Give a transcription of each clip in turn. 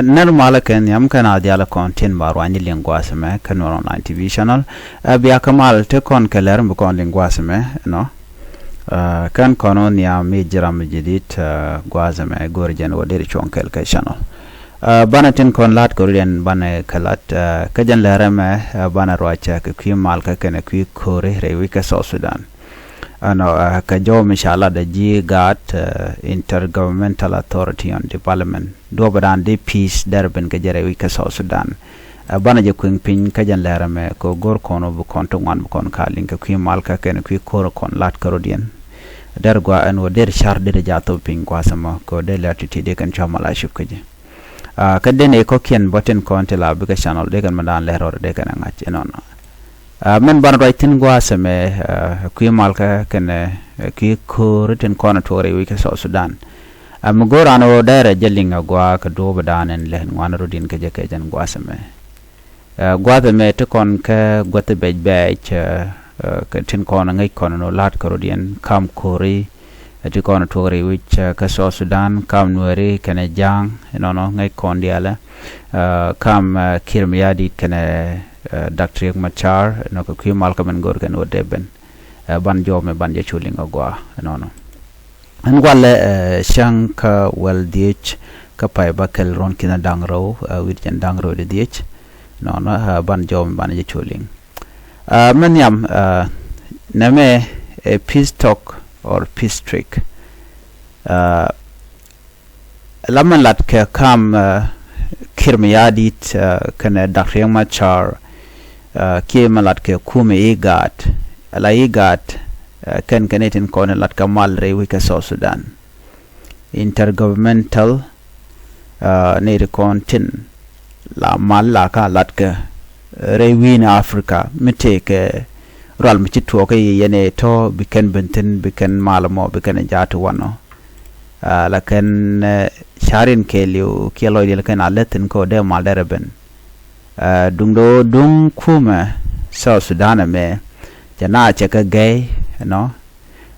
normal ken yam kana diala content barwani linguasme kan online TV channel biya kamal te kon keler bu kon linguasme no kan kono niya mi jiram jidit guazme gorjen woderi chonkel ka channel banatin kon lat gorien bana kalat kajan lereme bana roacha ke kimal ka ken ki kore rewi ka South Sudan ano ka jo mishala da ji gat intergovernmental authority on development do badan de peace derben ka jere wi ka South Sudan bana je kuin pin ka jan lerame ko gor kono bu konto wan bu kon kalin ka kwi mal ka ken kwi kor kon lat karodien der gwa an wo der char de jato pin kwa sama ko de latiti de kan chamala shukje ka dene ko kien boten konte la bu ka channel de kan madan leror de kan ngach non men ban writing gwa same kwi malka kene ki kurten kona tore wi ka South Sudan am gorano dare jelinga gwa ka do badan en len wana rodin ke je ke jan gwa same gwa de me to kon ka gote bej ka tin kona ngai kona no lat ka rodin kam kori ti kona tore wi ka South Sudan kam Nuer kene jang no ngai kon diala kam Kiir kene Dr. Riek machar no ko kwi malka men gor ken odeben ban jome ban je chuling ogwa no an wala shanka wel dich ka pay bakel ron kina dangro wit jan dangro de dich no ban jome ban je chuling men yam name a peace talk or peace trick laman lat ke kam Kiir kana Dr. Riek machar ke malat ke kume igat ala igat ken kenetin kon lat kamal re wi ka South Sudan intergovernmental ne de kontin la mal la ka lat ke re wi na Africa mite ke ral mi to ke yene to biken benten biken malamo biken jatu wano la ken sharin ke liu ke lo dil ken aletin ko de mal derben dung kuma South Sudan me jana cheka gay no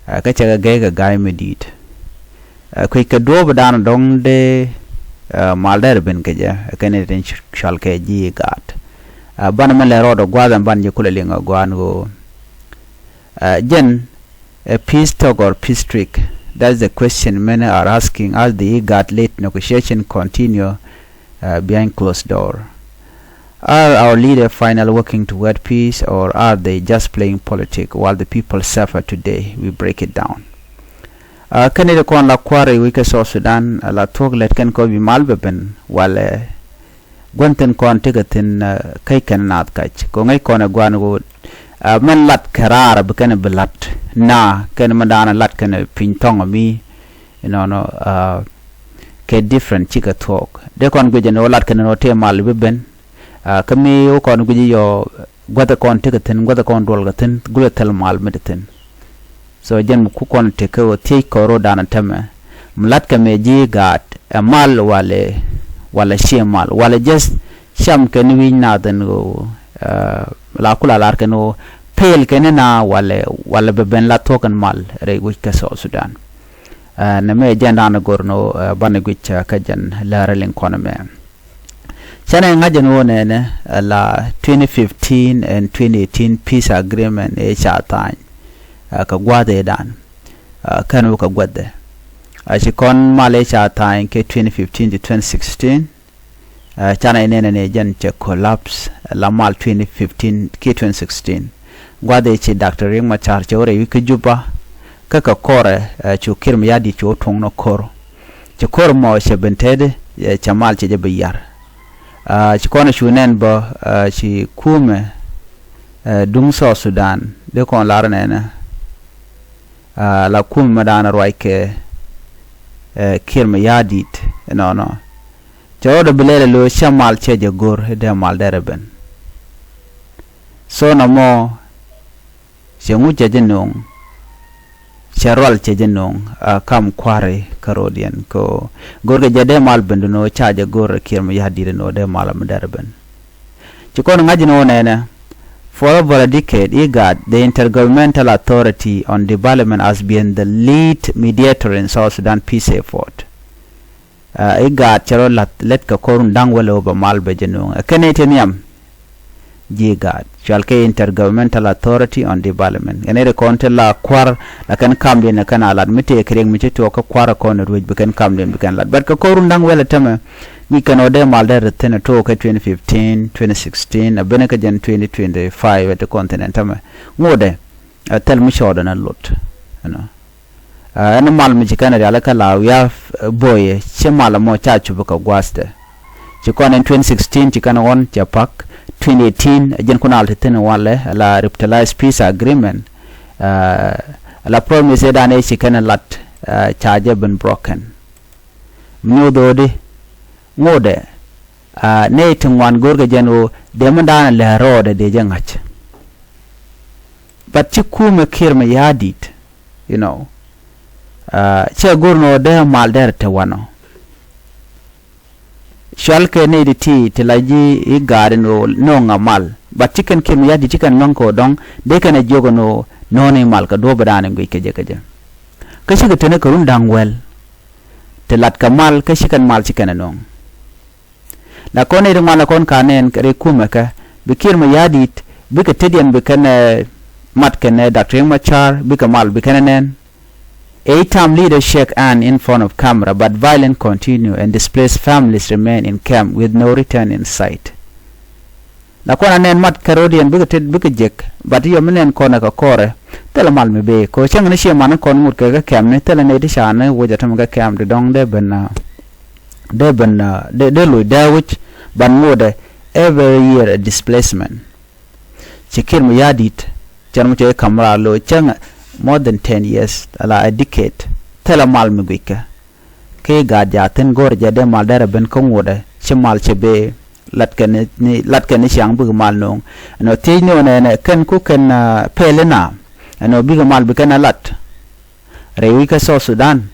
ka cheka gay ka gay medit ko ka do badan dong de malder ben ke ja kene ten shal ke ji gat ban me le rodo gwadan ban je kulelinga gwan go jen a peace talk or peace trick. That's the question many are asking as the IGAD late negotiation continue behind closed door. Are our leaders finally working toward peace, or are they just playing politics while the people suffer today? We break it down. Kanida kon la kware wike South Sudan la tog let ken ko bi malbeben wala gwanten kon tegatin kai kan nat kach ko ngai kon gwan go man lat karar bukan belat na ken madana lat ken pintong mi ke different chika talk de kon go jeno lat ken no te malbeben kami o kon guji yo gwada kon tegatin gwada kon dol gatin guletel mal mediten so jen ku kon te ko te ko ro dana tame mlat kame ji gat mal wala shemal wala just sham ken wi na den go la kula lar ken o pel ken na wala beben la token mal re wi ka South Sudan na me jenda na gorno bane gwicha ka jan la relen kon me chana ngajen wone ne la 2015 and 2018 peace agreement e chatan ka gwade dan kanu ka gwade ashi kon male chatan ke 2015 to 2016 chana inene ne jan che collapse la mal 2015 ke 2016 gwade che Dr. Riek machar che ore wiki juba kaka kore chu Kiir chu tong no koro che koro mo che bentede chamal che bayar chikona shunen ba chi kume dung South Sudan de kon larne na la kume madana roike Kiir mayardit no jodo belele lo shamal cheje gor de mal dereben so no mo shengu cheje nong charwal cheje nong kam kware karodian ko gorge jade mal benduno chaje gor Kiir mayardit no de mal derben chikono ngaji no nene for over a decade IGAD, the Intergovernmental Authority on Development, has been the lead mediator in South Sudan peace effort. igat charo let ka korun dang welo ba mal be jenu keneten yam jigat chalke intergovernmental authority on development enere konte la kwar la kan kamde na kana lad mite kreng mite to ka kwara kono ruj be kan kamde be kan lad but ka korun dang welo tama ni kan ode mal der tena to ka 2015 2016 abene ka jan 2025 at continent tama ngode tel mi shoda na lot ana mal mi kana ala kala ya boye che mal mo cha chu ka gwaste ci kon 2016 ci kana won ci pak 2018 jen kuna altena wale la revitalized peace agreement la promise da ne ci kana lat charge been broken no dodi ngode ne tin wan gorga jeno de mun da la rode de jangach but ci kuma kirma yadit you know che gurno de mal der te wano shalke ne di ti tilaji I garden no ngamal but chicken kim yadi chicken nonko dong de kana jogo no ne mal ka do badane ngi keje ka shiga tene karun dangwel tilat kamal ka shikan mal chicken no la kone de mala kon kanen kare kuma ka bikir ma yadit bika tedian bikana mat kene Dr. Machar bika mal bikana nen 8-term leaders shake hand in front of camera, but violence continue and displaced families remain in camp with no return in sight. La kona nen mat karodian bika jek, but yo menen kona ka kore, tela mal me be ko chang ne she man kon mut ka camp ne tela ne di shane woja tam ka camp de dong de lu da which ban mode every year a displacement. Chikir mu yadit, chan mu che kamera lo chang more than 10 years ala a decade tela mal mi gwika ke ga jaten gor jade mal dara ben ko ngode chimal chebe latken chiang bu mal no no te no ne ken ku ken pelena no bi mal bi ken lat rewi ka so Sudan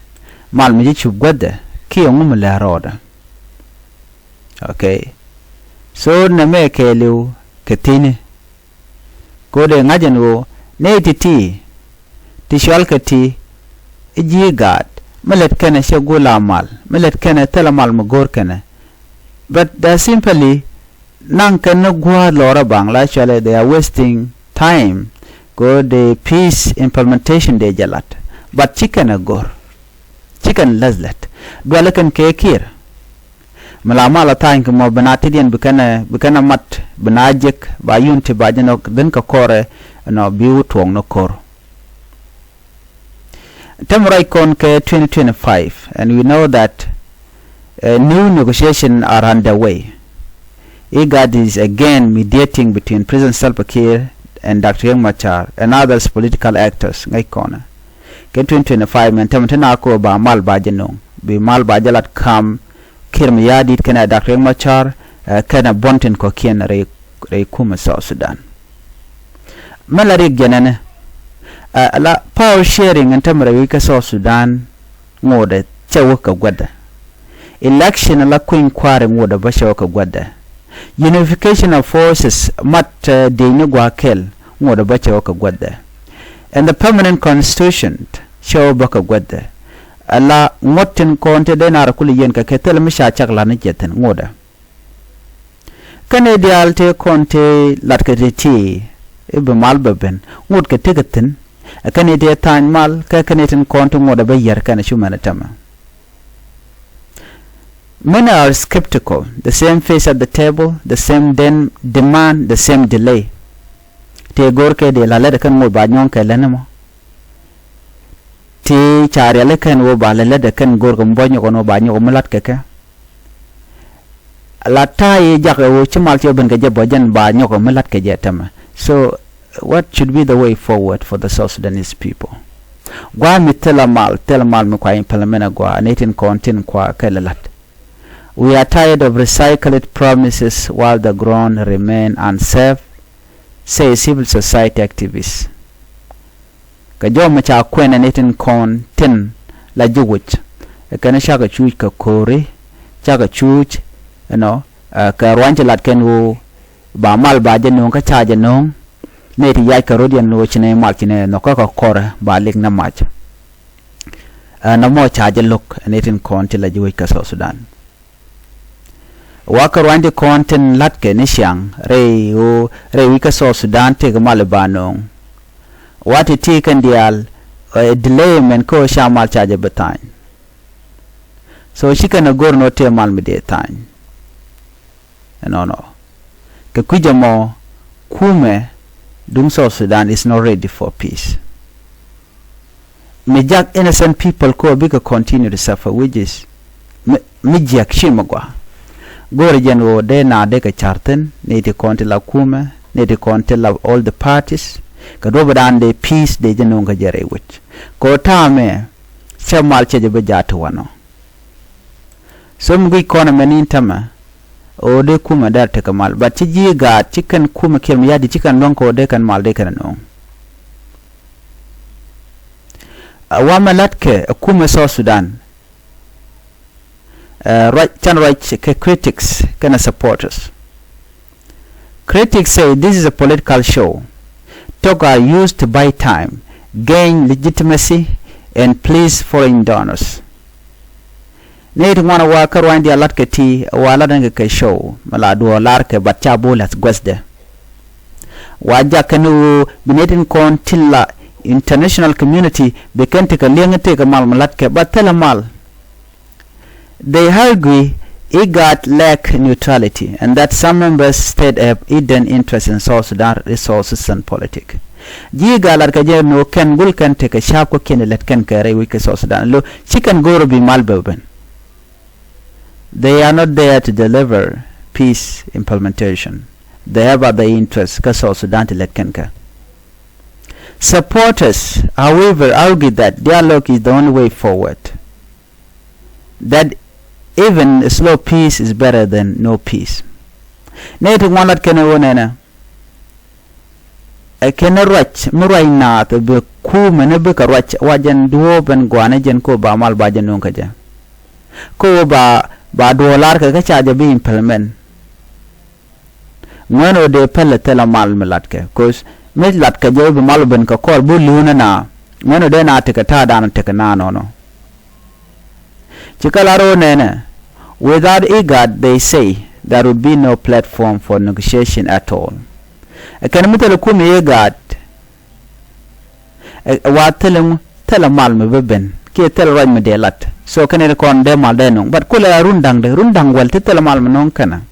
mal mi chu gode ki ngum la roda okay so na me ke lu ke tini ko de ngajen wo ne titi tishalkati ijigat melet kana shagula mal melet kana talamal magor kana but they simply nan kana gwa lora bangla chale they are wasting time go the peace implementation de jalat but chicken lazlat dwalakan ke Kiir malama la tan ko mo banatidian bikana mat banajek ba yunti ba jano den ka kore no biu tuong no kor Temurai Konke 2025, and we know that new negotiations are underway. IGAD is again mediating between President Salva Kiir and Dr. Machar and other political actors. Ngai kona. Ke 2025 men tematena ko ba mal ba jenong. Bi mal ba jalat kam Kiir miyadit kana Dr. Machar kana bonten ko kien re kuma South Sudan. Malarik janane la power sharing and tamara wika South Sudan ngode chawaka gwada election la queen kware ngode ba chawaka gwada unification of forces mat de nyugwa kel ngode ba chawaka gwada and the permanent constitution chawaka gwada ala ngoten konte de nar kuli yen ka ketel mi sha chakla ne jeten ngode kane dialte konte latkati ibe malbaben ngod ke tegaten akane de tan mal ka kaneten kontu ngoda ba yer kana shumana tama many are skeptical the same face at the table the same demand the same delay te gorke de la leda kan mo ba nyon ka lenamo ti chare le kan wo ba leda kan gorko mbonyo kono ba nyo mulat keke la tay jaga wo chimal ti ben ga jabo jan ba nyo ko mulat ke jetama so what should be the way forward for the South Sudanese people? Gwa mi tela mal mi kwa implementa gwa netin kontin kwa kelalat. We are tired of recycled promises while the ground remain unsafe, say civil society activists. Kajo macha kwena netin kontin la juwich. Kana shaka chuch ka kore, chaka chuch, ka rwanje lat kenwo ba mal ba jenong ka cha jenong. Neti yai karodian no chine malchine no ka kora ba lik na mach na mo charge look netin konti la jiwe ka South Sudan waka rwandi konten latke ni siang re wika South Sudan te gamal banong wati ti kan dial delay men ko shamal charge batany so shika na gor no te mal mide tany no ka kujamo kume dung South Sudan is not ready for peace. Mijak innocent people ko bika continue to suffer, which is mijak shimagwa. Gore jenwo de na de ka charten ne te konti la kume ne te konti la all the parties ka do badan de peace de jeno nga jere wich ko tame chamal cheje be jatu wano so mgi kona menin tama o de kuma dar te kamal but tiji ga chicken kuma kem yadi chicken non ko de kan mal de kan no awama latke kuma South Sudan right critics kana supporters critics say this is a political show talk are used to buy time gain legitimacy and please foreign donors need wana wa karwandi alatke ti wala danga ke show mala do larke batcha bolas gwesde waja kanu binetin kon tilla international community bekente ka lengete ka mal malatke batela mal they argue IGAD lack neutrality and that some members state have hidden interest in South Sudan resources and politics. Jiga lar ka je no ken gul kan te ka sha ko ken let ken kare wi ka South Sudan lo chicken goro bi mal beben. They are not there to deliver peace implementation. They have other interests ka South Sudan te let ken ka. Supporters, however, argue that dialogue is the only way forward. That even a slow peace is better than no peace. Netu wanat kene wonena. Kene rach murai na to be ku mene be ka rach wajan duo ben gwana jen ko ba mal ba jen nonka ja. Ko ba $2 ka charge be implement. Ngono de pelle tela mal melatke. Cause met lat ka je be mal ben ka kol bu luna na. Ngono de na te ka ta dan te ka na no. Chikalaro nene. Without IGAD, they say, there would be no platform for negotiation at all. Can we tell IGAD? What tell a mal me beben, ki tell right me de lat. So can it con dem al denung, but kula rundang well to tell a mal menon kana.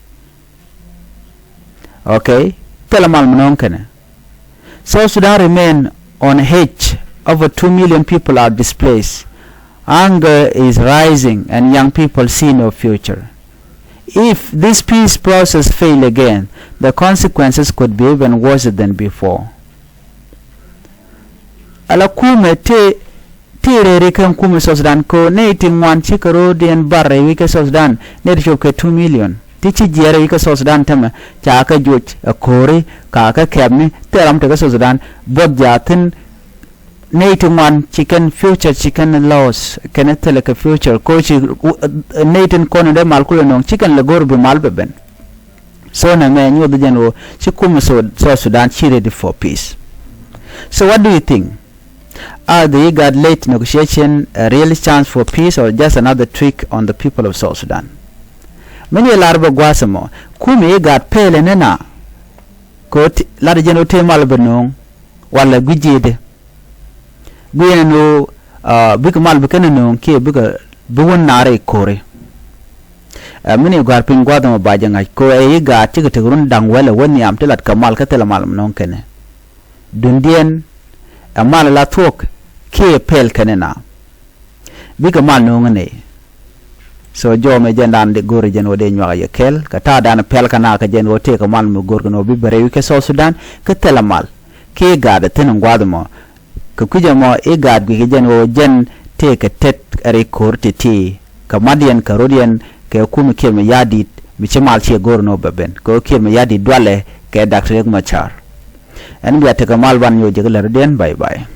Okay, tell a mal menon kana. South Sudan remain on edge. Over 2 million people are displaced. Anger is rising and young people see no future. If this peace process fails again, the consequences could be even worse than before. Ala kume te rekan kume South Sudan ko ne tingwan chikaro den barre wika South Sudan ne ke 2 million. Tichi jere wika South Sudan tama chaka juch a kore kaka kebni teram te South Sudan bod jatin Native one chicken future chicken loss can tell like a future coach Nathan Conan de Malkulon chicken Lagor be Malbeben. So na man you the general Chikum South Sudan she ready for peace. So what do you think? Are the IGAD late negotiation a real chance for peace or just another trick on the people of South Sudan? Many larba guasamo kumi IGAD pale nena coat la general te Malbenong wala gujide no big mal bikana no ke biga buwon nare kore mini garpin gwadam bajanga ko e ga tiga tigrun dangwala woni am telat kamal ka tela mal non kene dundien amal la tok ke pel kanena biga mal no ngane so jo me jendan de gore jen wode nywa ya kel ka ta dan pel kana ka jen wote ka mal mu gorgo no bi bare ke South Sudan ka tela mal ke ga da tenan gwadamo ka kujamo IGAD gi jen wo jen te ka tet are korte ti ka madian ka rodian ka kuma kirma yadit mi chemal che gorno baben ko kirma yadit dwale ka Dr. Riek machar en biya te ka malban yo jegla rodian bye bye.